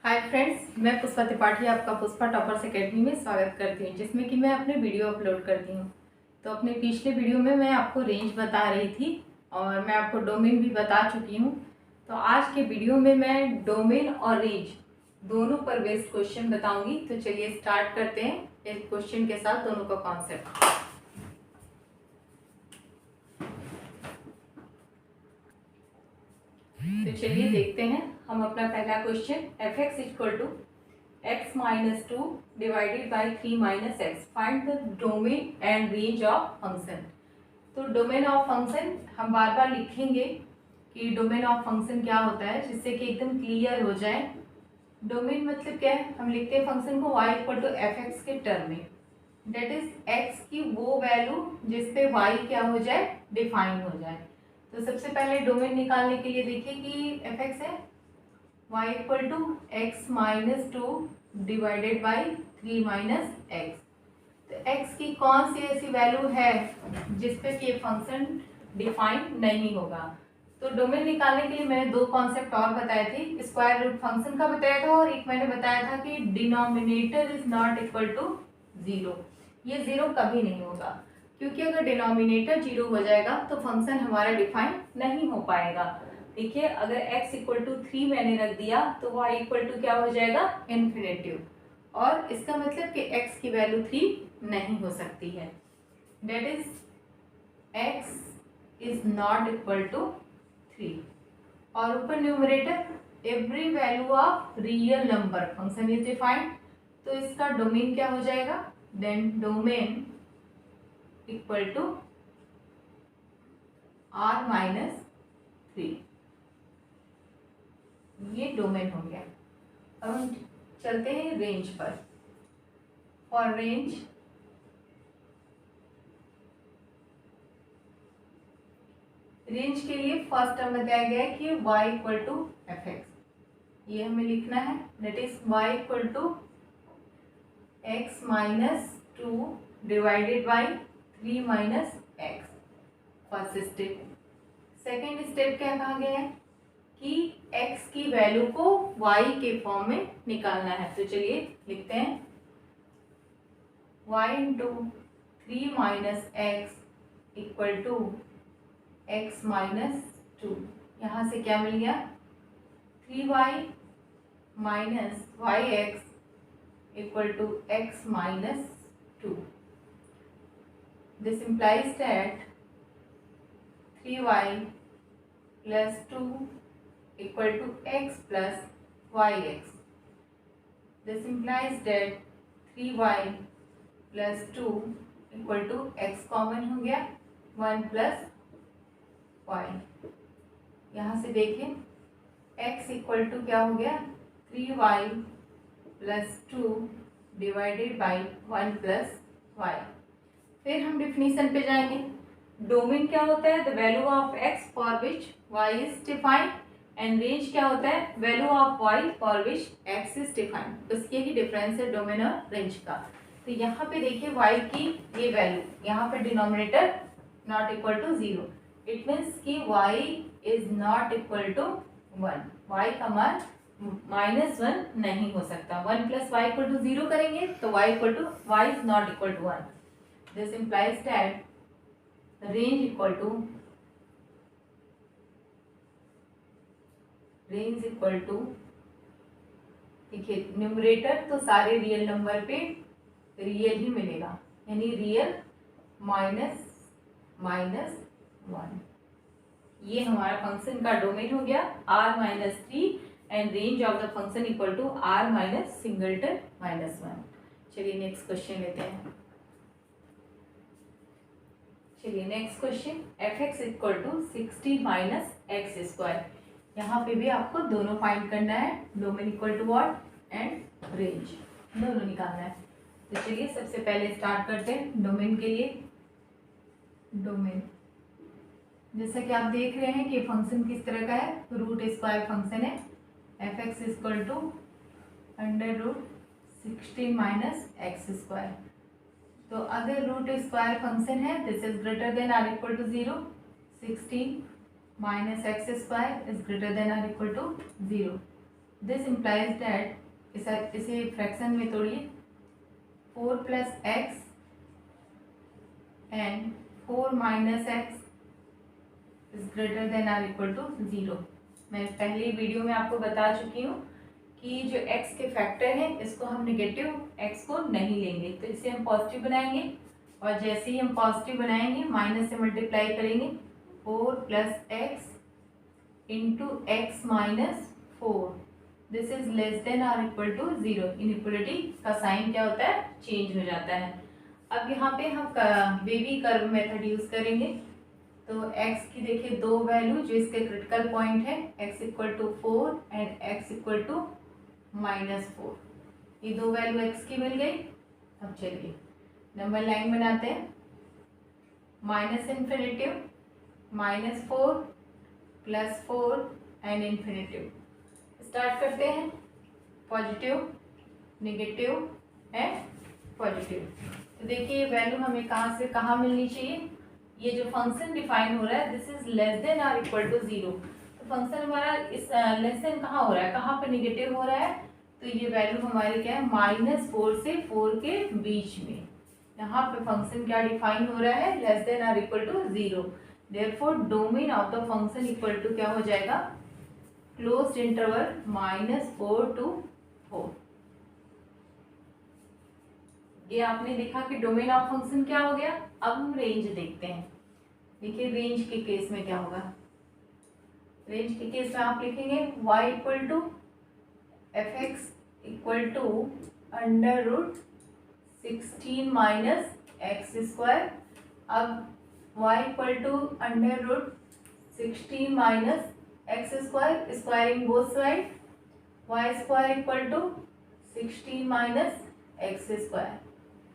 Hi friends, मैं पुष्पा त्रिपाठी आपका Pushpa toppers academy में स्वागत करती हूँ, जिसमें कि मैं अपने वीडियो अपलोड करती हूँ। तो अपने पिछले वीडियो में मैं आपको रेंज बता रही थी और मैं आपको डोमेन भी बता चुकी हूँ। तो आज के वीडियो में मैं डोमेन और रेंज दोनों पर बेस्ड क्वेश्चन बताऊँगी। तो चलिए स्टार्ट करते हैं इस क्वेश्चन के साथ दोनों का कॉन्सेप्ट। तो चलिए देखते हैं हम अपना पहला question f(x) equal to x minus 2 divided by 3 minus x, find the domain and range of function. तो डोमेन ऑफ फंक्शन हम बार बार लिखेंगे कि डोमेन ऑफ फंक्शन क्या होता है, जिससे कि एकदम क्लियर हो जाए। डोमेन मतलब क्या है, हम लिखते हैं फंक्शन को y इक्वल टू f(x) के टर्म में, डेट इज x की वो वैल्यू जिसपे y क्या हो जाए, डिफाइन हो जाए। तो सबसे पहले डोमेन निकालने के लिए देखिए कि f(x) है y equal to x minus 2 divided by 3 minus x. तो x की कौन सी ऐसी वैल्यू है जिसपे कि ये फंक्शन डिफाइन नहीं होगा। तो डोमेन निकालने के लिए मैंने दो कॉन्सेप्ट और बताए थे, स्क्वायर रूट फंक्शन का बताया था और एक मैंने बताया था कि denominator is not equal to zero. ये जीरो कभी नहीं होगा, क्योंकि अगर डिनोमिनेटर जीरो हो जाएगा तो फंक्शन हमारा डिफाइन नहीं हो पाएगा। देखिए, अगर x इक्वल टू 3 मैंने रख दिया तो y इक्वल टू क्या हो जाएगा, इन्फिनेटिव, और इसका मतलब कि x की वैल्यू 3 नहीं हो सकती है। That is x is not equal to 3। और ऊपर numerator every value of real number function is defined, तो इसका डोमेन क्या हो जाएगा, then domain equal to r minus 3। ये डोमेन हो गया। अब हम चलते हैं रेंज पर। फॉर रेंज के लिए फर्स्ट टर्म बताया गया है कि y इक्वल टू f(x), ये हमें लिखना है, that is y equal to x minus 2 divided by 3 minus x, first step. Second step क्या कहा गया है कि x की वैल्यू को y के फॉर्म में निकालना है। तो चलिए लिखते हैं y into 3 minus x equal to x minus 2। यहाँ से क्या मिल गया, 3y minus y x equal to x minus 2। This implies that 3y plus 2 equal to x plus yx. This implies that 3y plus 2 equal to x common हो गया, 1 plus y। यहाँ से देखें x इक्वल टू क्या हो गया, 3y plus 2 divided by 1 plus y। फिर हम डिफिनीशन पे जाएंगे। डोमेन क्या होता है, the value of x for which y is defined, and range क्या होता है, value of y for which x is defined. बस यही डिफरेंस है डोमेन और रेंज का। तो यहाँ पे देखिए y की ये वैल्यू, यहाँ पे denominator not equal to zero, it means कि y is not equal to 1, y का मान -1 नहीं हो सकता। 1 plus y equal to zero करेंगे तो y equal to y is not equal to 1। This implies that the range equal to देखिए numerator तो सारे रियल नंबर पे रियल ही मिलेगा, यानी रियल माइनस माइनस 1। ये हमारा फंक्शन का डोमेन हो गया r minus 3, and range of the function equal to r minus singleton minus 1। चलिए नेक्स्ट क्वेश्चन लेते हैं। चलिए next question, f(x) equal to 60 minus x square. यहाँ पे भी आपको दोनों फाइंड करना है, domain equal to what and range, दोनों निकालना है। तो चलिए सबसे पहले स्टार्ट करते हैं डोमेन के लिए। डोमेन जैसा कि आप देख रहे हैं कि फंक्शन किस तरह का है, रूट स्क्वायर फंक्शन है। f(x) equal to under root 16 minus x square. तो अगर रूट स्क्वायर फंक्शन है, this is greater than or equal to 0, 16 minus x square is greater than or equal to 0। This implies that इसे fraction में तोड़िए 4 + x and 4 - x is greater than or equal to 0। मैं पहली video में आपको बता चुकी हूँ कि जो x के फैक्टर हैं इसको हम नेगेटिव x को नहीं लेंगे, तो इसे हम पॉजिटिव बनाएंगे और जैसे ही हम पॉजिटिव बनाएंगे माइनस से मल्टीप्लाई करेंगे 4 + x into x - 4 this is less than or equal to 0। Inequality का साइन क्या होता है, चेंज हो जाता है। अब यहाँ पे हम बेबी कर्व मेथड यूज करेंगे। तो x की देखिए दो वैल्यू जो इसके क्रिटिकल पॉइंट है, x = 4 एंड x = -4। ये दो वैल्यू x की मिल गई। अब चलिए नंबर लाइन बनाते हैं, -∞, -4 +4 एंड इन्फिनेटिव। स्टार्ट करते हैं, पॉजिटिव, नेगेटिव एंड पॉजिटिव। तो देखिए वैल्यू हमें कहाँ से कहाँ मिलनी चाहिए। ये जो फंक्शन डिफाइन हो रहा है this is less than or equal to 0। तो फंक्शन हमारा इस लेस देन कहाँ हो रहा है, कहाँ पे नेगेटिव हो रहा है, तो ये वैल्यू हमारी क्या है, -4 से 4 के बीच में। यहाँ पे फंक्शन क्या डिफाइन हो रहा है, less than or equal to 0। Therefore domain of the function equal to क्या हो जाएगा, क्लोज्ड इंटरवल -4 to 4। ये आपने देखा कि डोमेन ऑफ फंक्शन क्या हो गया। अब हम रेंज देखते हैं। देखिए रेंज के केस में क्या होगा। रेंज के केस में आप लिखेंगे y = fx = √16 - x²। अब y = √16 - x², squaring both side, y² = 16 - x²।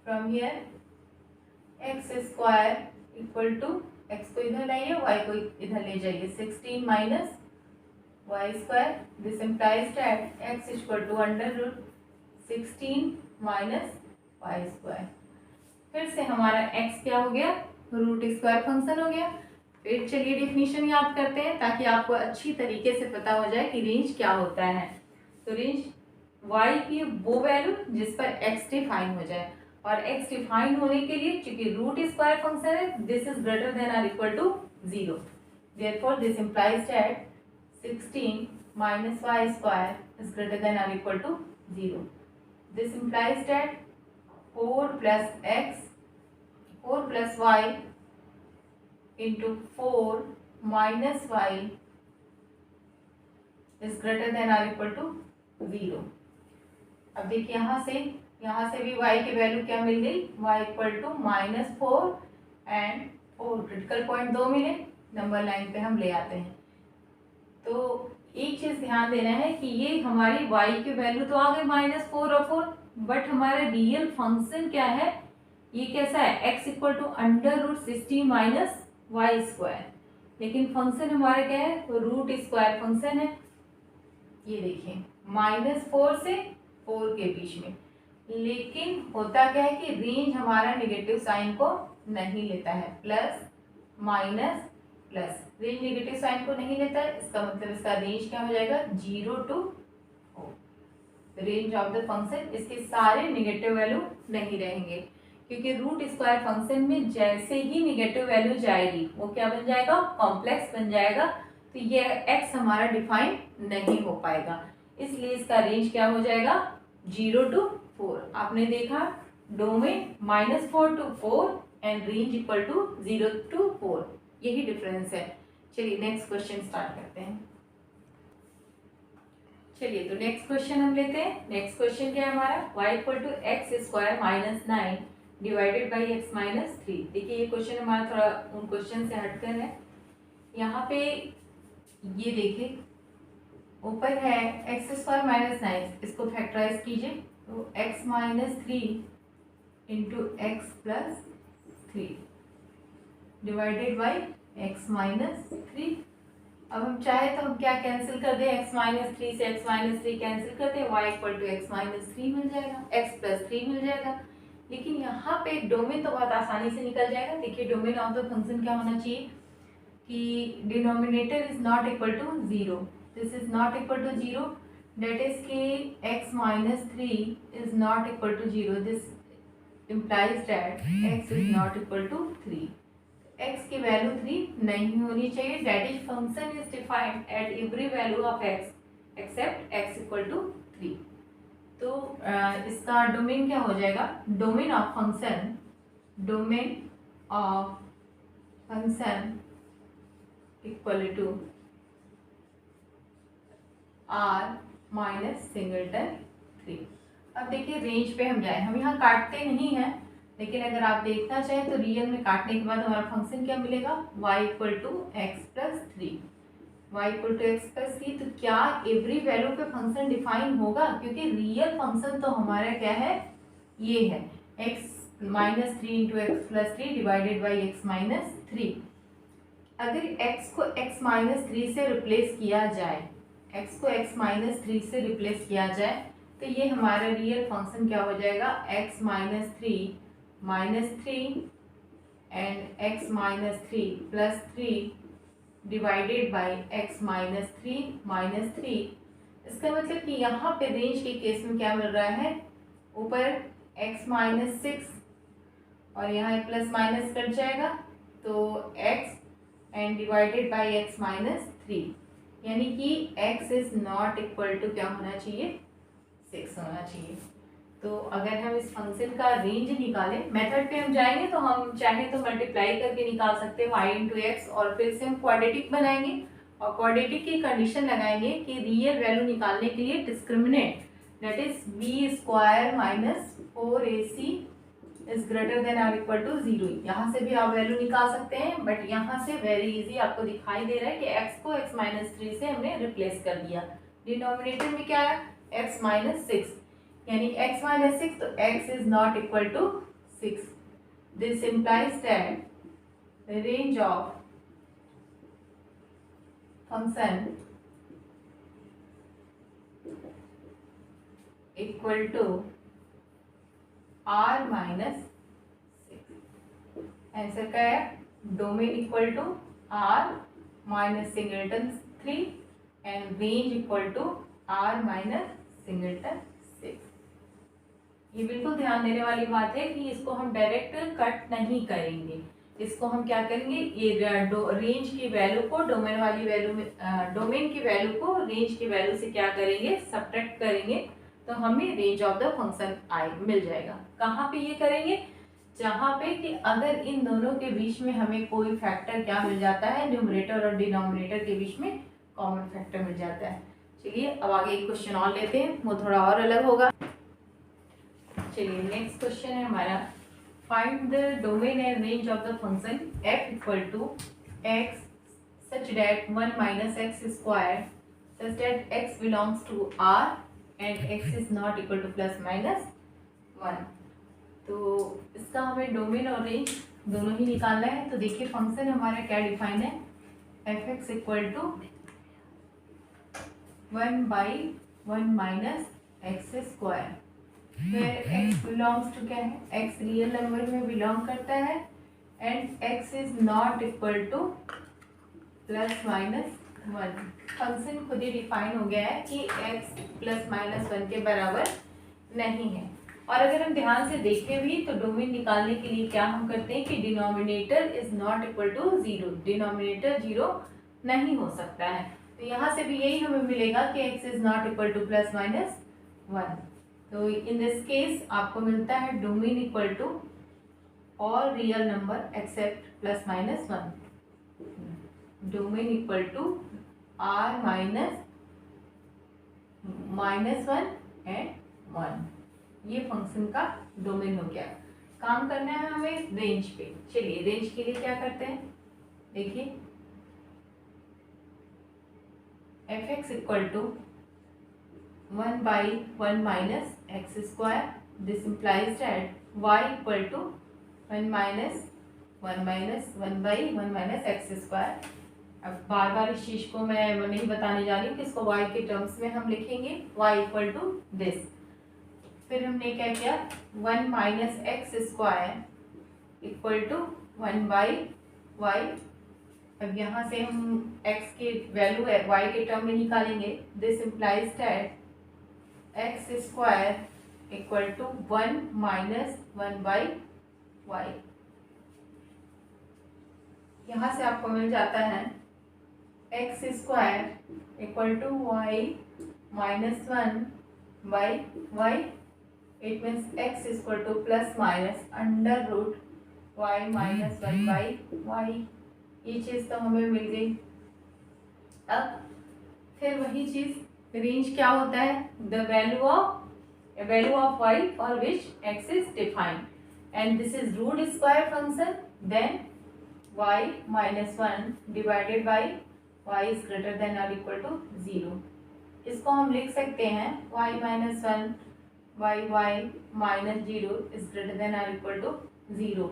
From here x² = x को इधर लाइए, y को इधर ले जाइए, 16 - y²। This implies that x = √16 - y²। फिर से हमारा x क्या हो गया, √² फंक्शन हो गया। फिर चलिए डिफिनीशन याद करते हैं ताकि आपको अच्छी तरीके से पता हो जाए कि रेंज क्या होता है। तो रेंज y की वो वैल्यू जिस पर x डिफाइन हो जाए, और x डिफाइन होने के लिए चूंकि √² फंक्शन है this is greater than or equal to 0। Therefore this implies that 16 - y² is greater than or equal to 0। This implies that 4 + x 4 + y into 4 - y is greater than or equal to 0। अब देखिए यहाँ से भी y की value क्या मिल गई, y = -4 and 4 critical point 2 मिले। Number line पे हम ले आते हैं। तो एक चीज ध्यान देना है कि ये हमारी y की वैल्यू तो आ गई -4 और 4, बट हमारा रियल फंक्शन क्या है, ये कैसा है, x = √16 - y²। लेकिन फंक्शन हमारा क्या है, √² फंक्शन है। ये देखिए -4 से 4 के बीच में। लेकिन होता क्या है कि रेंज हमारा नेगेटिव साइन को नहीं लेता है, plus minus plus, range negative sign को नहीं लेता है। इसका मतलब इसका रेंज क्या हो जाएगा, 0 to 4। Range of the function, इसके सारे नेगेटिव वैल्यू नहीं रहेंगे, क्योंकि √² फंक्शन में जैसे ही नेगेटिव वैल्यू जाएगी वो क्या बन जाएगा, कॉम्प्लेक्स बन जाएगा। तो ये x हमारा डिफाइन नहीं हो पाएगा, इसलिए इसका रेंज क्या हो जाएगा, 0 to 4। आपने देखा domain -4 to 4 and range equal to 0 to 4, यही डिफरेंस है। चलिए नेक्स्ट क्वेश्चन स्टार्ट करते हैं। चलिए तो नेक्स्ट क्वेश्चन हम लेते हैं। नेक्स्ट क्वेश्चन क्या है हमारा, y = x² - 9 divided by x - 3। देखिए ये क्वेश्चन हमारा थोड़ा उन क्वेश्चन से हटकर है। यहाँ पे ये देखिए ऊपर है x² - 9, इसको फैक्टराइज कीजिए तो x - 3 into x + 3 divided by x - 3। अब हम चाहे तो हम क्या कैंसिल कर दें, x - 3 से x - 3 कैंसिल कर दें, y = x - 3 मिल जाएगा, x + 3 मिल जाएगा। लेकिन यहाँ पे डोमेन तो बहुत आसानी से निकल जाएगा। देखिए डोमेन ऑफ द फंक्शन क्या होना चाहिए कि denominator is not equal to 0, this is not equal to 0, that is कि x minus 3 is not equal to 0. This implies that x is not equal to 3. x की value 3 नहीं होनी चाहिए. That is function is defined at every value of x except x equal to 3. तो इसका domain क्या हो जाएगा? Domain of function equal to r minus singleton 3. अब देखिए रेंज पे हम जाए, हम यहाँ काटते नहीं हैं, लेकिन अगर आप देखना चाहें तो रियल में काटने के बाद हमारा फंक्शन क्या मिलेगा? y equal to x plus 3. y equal to x plus 3. तो क्या एवरी वैल्यू पे फंक्शन डिफाइन होगा? क्योंकि रियल फंक्शन तो हमारा क्या है? ये है x minus 3 into x plus 3 divided by x minus 3. अगर x को x माइनस 3 से रिप्लेस किया जाए, x को x माइनस 3 से रिप्लेस किया जाए तो ये हमारा रियल फंक्शन क्या हो जाएगा? x minus 3 and x minus 3 plus 3 divided by x minus 3. इसका मतलब कि यहाँ पे रेंज के केस में क्या मिल रहा है? ऊपर x माइनस 6 और यहाँ प्लस माइनस कट जाएगा तो x and divided by x minus 3, यानी कि x is not equal to क्या होना चाहिए? 6 होना चाहिए. तो अगर हम इस फंक्शन का रेंज निकालें, मेथड पे हम जाएंगे तो हम चाहे तो मल्टीप्लाई करके निकाल सकते हैं y इंटू एक्स, और फिर से हम क्वाड्रेटिक बनाएंगे और क्वाड्रेटिक की कंडीशन लगाएंगे कि रियल वैल्यू निकालने के लिए discriminant that is b square minus 4ac is greater than or equal to 0. यहाँ से भी आप वैल्यू निकाल सकते हैं, बट यहाँ से वेरी इजी आपको दिखाई दे रहा है कि x को x माइनस 3 से हमने रिप्लेस कर दिया. डिनोमिनेटर में क्या है? x माइनस 6, यानी x माइनस 6, तो x is not equal to 6. This implies that the range of function equal to r minus 6. Answer क्या है? Domain equal to r minus singleton 3 and range equal to r minus singleton 6. ये बिल्कुल ध्यान देने वाली बात है कि इसको हम डायरेक्ट कट नहीं करेंगे. इसको हम क्या करेंगे? ये रेंज की वैल्यू को डोमेन वाली वैल्यू में, डोमेन की वैल्यू को रेंज की वैल्यू से क्या करेंगे? सब्ट्रैक्ट करेंगे, तो हमें रेंज ऑफ द फंक्शन मिल जाएगा. कहाँ पे ये करेंगे? जहाँ पे कि अगर इन दोनों के बीच में हमें कोई फैक्टर क्या मिल जाता है? न्यूमरेटर और डिनोमिनेटर के बीच में कॉमन फैक्टर मिल जाता है. चलिए अब आगे एक क्वेश्चन और लेते हैं, वो थोड़ा और अलग होगा. चलिए नेक्स्ट क्वेश्चन है हमारा, find the domain and range of the function f equal to x such that 1 minus x square such that x belongs to r and x is not equal to plus minus 1. तो इसका हमें domain और range दोनों ही निकालना है. तो देखिए function हमारा क्या डिफाइन है? f(x) equal to 1 by 1 minus x square, where x belongs to क्या है? x रियल नंबर में बिलोंग करता है and x is not equal to plus minus 1. Function खुद ही डिफाइन हो गया है कि x प्लस माइनस 1 के बराबर नहीं है. और अगर हम ध्यान से देखें भी तो डोमेन निकालने के लिए क्या हम करते हैं कि denominator is not equal to 0, denominator 0 नहीं हो सकता है. तो यहाँ से भी यही हमें मिलेगा कि x is not equal to plus minus 1. तो इन दिस केस आपको मिलता है domain equal to all real number except plus minus 1. Domain equal to r minus 1 and 1. ये फंक्शन का डोमेन हो गया. काम करना है हमें रेंज पे. चलिए रेंज के लिए क्या करते हैं? देखिए f(x) equal to 1 by 1 minus x square. This implies that y equal to 1 minus 1 by 1 minus x square. अब बार बार इस चीज़ को मैं नहीं बताने जा रही हूँ कि इसको y के टर्म्स में हम लिखेंगे y इक्वल टू दिस. फिर हमने क्या किया? 1 minus x square equal to 1 by y. अब यहाँ से हम x की वैल्यू y के टर्म में निकालेंगे. This implies that x square equal to 1 minus 1/y। यहाँ से आपको मिल जाता है x square equal to y minus 1/y। It means x equal to plus minus under root y minus 1/y। ये चीज़ तो हमें मिल गई। अब फिर वही चीज़ रेंज क्या होता है, the value of y for which x is defined and this is root square function, then y minus 1 divided by y is greater than और इक्वल टू 0। इसको हम लिख सकते हैं y minus 1 by y minus 0 is greater than और equal to 0।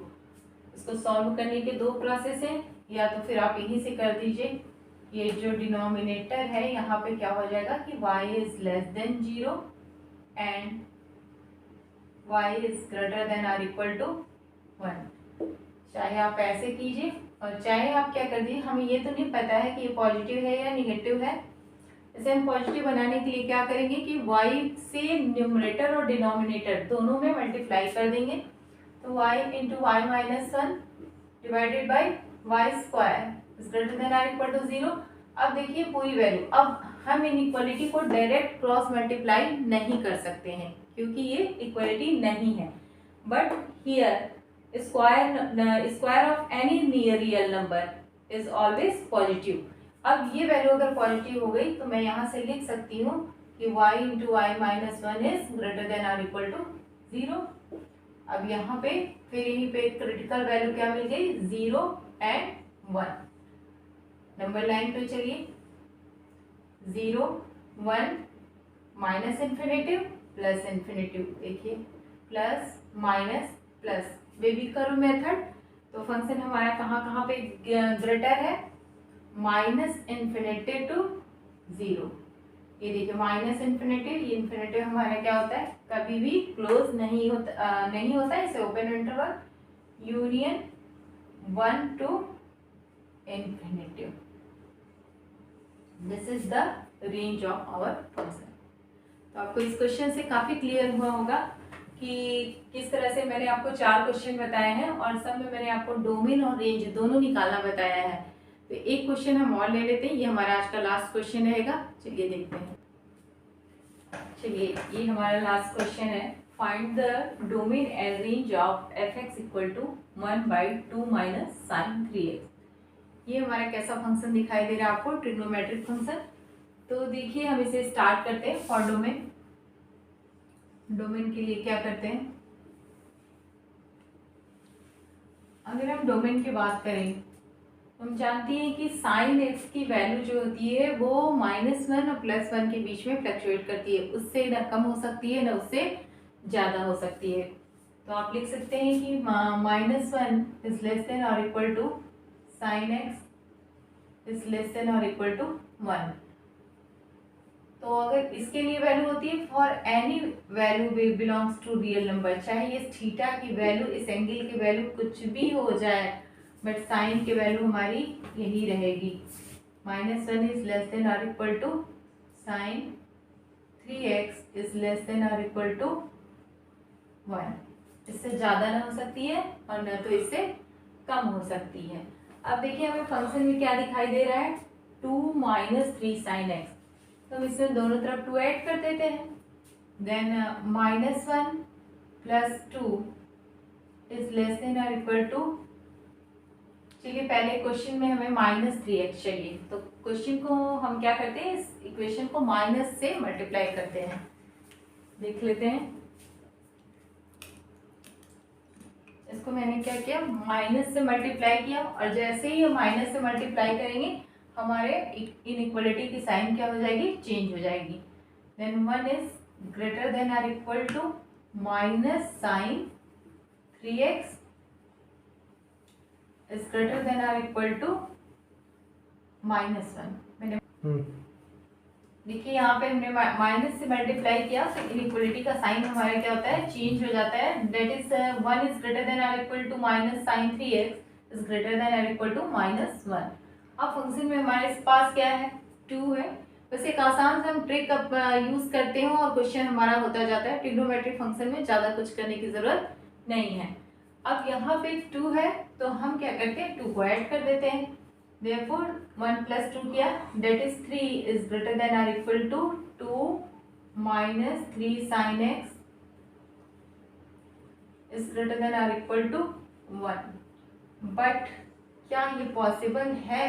इसको solve करने के दो प्रोसेस हैं, या तो फिर आप यहीं से कर दीजिए। ये जो डिनोमिनेटर है यहाँ पे क्या हो जाएगा कि y is less then 0 and y is greater than और इक्वल टू 1। चाहे आप ऐसे कीजिए और चाहे आप क्या कर दीजिए, हमें ये तो नहीं पता है कि ये पॉजिटिव है या निगेटिव है। इसे हम पॉजिटिव बनाने के लिए क्या करेंगे कि y से न्यूमरेटर और डिनोमिनेटर दोनों में मल्टीप्लाई कर देंगे। तो y into y minus 1 divided by y square is greater than और इक्वल टू 0। अब देखिए पूरी वैल्यू, अब हम इनइक्वालिटी को डायरेक्ट क्रॉस मल्टीप्लाई नहीं कर सकते हैं क्योंकि ये इक्वालिटी नहीं है। But here square of any near real number is always positive. अब ये वैल्यू अगर पॉजिटिव हो गई तो मैं यहाँ से लिख सकती हूँ कि y into y minus 1 is greater than और इक्वल टू 0। अब यहाँ पे फिर यहीं पे क्रिटिकल वैल्यू क्या मिल गई, 0 एंड 1। नंबर लाइन पे चलिए, 0 1 माइनस इन्फिनेटिव प्लस इन्फिनेटिव, देखिए plus minus plus baby curve method. तो फंक्शन हमारा कहाँ कहाँ पे ग्रेटर है, माइनस इन्फिनेटिव टू 0। ये देखिए माइनस इन्फिनेटिव, ये इन्फिनेटिव हमारा क्या होता है, कभी भी क्लोज नहीं होता है, इसे open interval union 1 to infinity. This is the range of our function. तो आपको इस क्वेश्चन से काफ़ी क्लियर हुआ होगा कि किस तरह से मैंने आपको 4 क्वेश्चन बताए हैं और सब में मैंने आपको डोमेन और रेंज दोनों निकालना बताया है। तो एक क्वेश्चन हम और ले लेते हैं, ये हमारा आज का लास्ट क्वेश्चन रहेगा। चलिए देखते हैं। चलिए ये हमारा लास्ट क्वेश्चन है, find the domain and range of f(x) equal to 1/2 minus sine 3x। ये हमारा कैसा फंक्शन दिखाई दे रहा है आपको, ट्रिग्नोमेट्रिक फंक्शन। तो देखिए हम इसे स्टार्ट करते हैं फॉर डोमेन। डोमेन के लिए क्या करते हैं, अगर हम डोमेन की बात करें तो हम जानते हैं कि साइन एक्स की वैल्यू जो होती है वो -1 और +1 के बीच में फ्लक्चुएट करती है, उससे ना कम हो सकती है ना उससे ज़्यादा हो सकती है। तो आप लिख सकते हैं कि -1 इज लेस देन और equal to sine x is less than और इक्वल टू 1। तो अगर इसके लिए वैल्यू होती है for any value belongs to real number, चाहे ये थीटा की वैल्यू, इस एंगल की वैल्यू कुछ भी हो जाए, बट साइन की वैल्यू हमारी यही रहेगी। -1 इज लेस देन और equal to sine 3x is less than और इक्वल टू 1। इससे ज़्यादा ना हो सकती है और न तो इससे कम हो सकती है। अब देखिए हमें फंक्शन में क्या दिखाई दे रहा है, 2 - 3 sin x। तो हम इसमें दोनों तरफ 2 ऐड कर देते हैं। देन -1 + 2 इज लेस देन और इक्वल टू, चलिए पहले क्वेश्चन में हमें -3x चाहिए, तो क्वेश्चन को हम क्या करते हैं, इस इक्वेशन को माइनस से मल्टीप्लाई करते हैं। देख लेते हैं, इसको मैंने क्या किया, माइनस से मल्टीप्लाई किया, और जैसे ही हम माइनस से मल्टीप्लाई करेंगे हमारे इनइक्वालिटी की साइन क्या हो जाएगी, चेंज हो जाएगी। देन 1 इज ग्रेटर देन और equal to minus sine 3x is greater than और इक्वल टू -1। मैंने देखिए यहाँ पे हमने माइनस से मल्टीप्लाई किया तो इनइक्वालिटी का साइन हमारा क्या होता है, चेंज हो जाता है। That is 1 is greater than और equal to minus sine 3x is greater than और इक्वल टू -1। अब फंक्शन में हमारे पास क्या है, 2 है, बस एक आसान से हम ट्रिक यूज करते हैं और क्वेश्चन हमारा होता जाता है। ट्रिग्नोमेट्रिक फंक्शन में ज़्यादा कुछ करने की ज़रूरत नहीं है। अब यहाँ पे 2 है तो हम क्या करते हैं, 2 को ऐड कर देते हैं। Therefore 1 plus 2 क्या, that is 3 is greater than or equal to 2 minus 3 sin x is greater than or equal to 1। But क्या ये पॉसिबल है,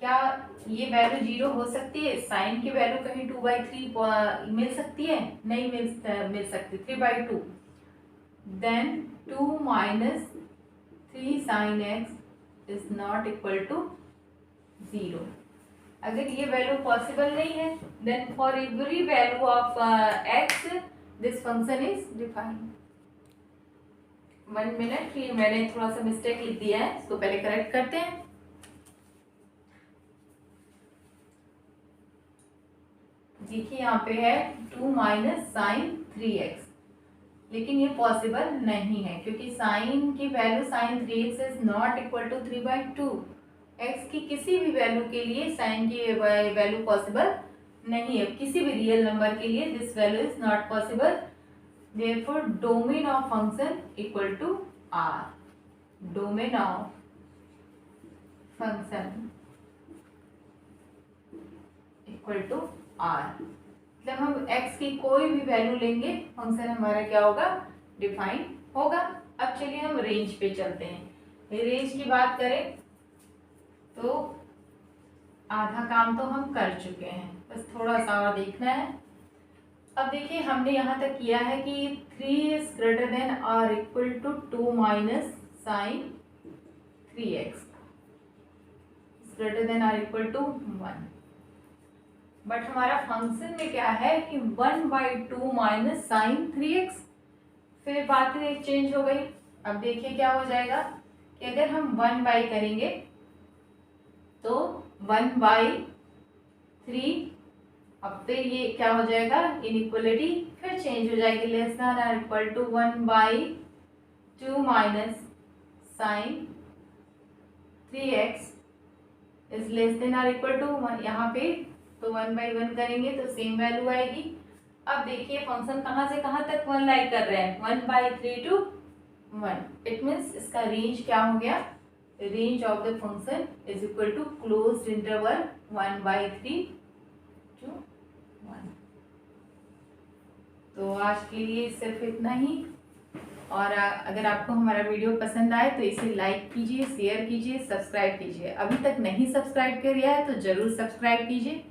क्या ये वैल्यू 0 हो सकती है? साइन की वैल्यू कहीं 2/3 मिल सकती है? नहीं मिल सकती। 3/2 then 2 minus 3 sin x is not equal to 0। अगर ये वैल्यू पॉसिबल नहीं है then for every value of x this function is defined. 1 minute, ये मैंने थोड़ा सा मिस्टेक लिख दिया है, इसको पहले करेक्ट करते हैं। देखिए यहाँ पे है 2 माइनस साइन 3x, लेकिन ये पॉसिबल नहीं है क्योंकि साइन की value sine 3x is not equal to 3/2। x की किसी भी वैल्यू के लिए साइन की वैल्यू पॉसिबल नहीं है, किसी भी रियल नंबर के लिए this value is not possible. Therefore domain of function equal to R। domain of function equal to R, मतलब हम x की कोई भी वैल्यू लेंगे फंक्शन हमारा क्या होगा, डिफाइन होगा। अब चलिए हम रेंज पे चलते हैं। रेंज की बात करें तो आधा काम तो हम कर चुके हैं, बस थोड़ा सा और देखना है। अब देखिए हमने यहाँ तक किया है कि 3 is greater than or equal to 2 minus sin 3x is greater than or equal to 1। But हमारा फंक्शन में क्या है कि 1/2 minus sin 3x। फिर बात चेंज हो गई। अब देखिए क्या हो जाएगा कि अगर हम 1/, करेंगे तो 1/3। अब फिर ये क्या हो जाएगा, इनइक्वलिटी फिर चेंज हो जाएगी, लेस देन और equal to 1/2 minus sine 3x is less than और इक्वल टू 1। यहाँ पे तो 1/1 करेंगे तो सेम वैल्यू आएगी। अब देखिए फंक्शन कहाँ से कहाँ तक 1 लाइक कर रहे हैं, 1/3 to 1। इट मीन्स इसका रेंज क्या हो गया, range of the function is equal to closed interval 1/3 to 1। तो आज के लिए सिर्फ इतना ही। और अगर आपको हमारा वीडियो पसंद आए तो इसे लाइक कीजिए, शेयर कीजिए, सब्सक्राइब कीजिए। अभी तक नहीं सब्सक्राइब किया है तो ज़रूर सब्सक्राइब कीजिए।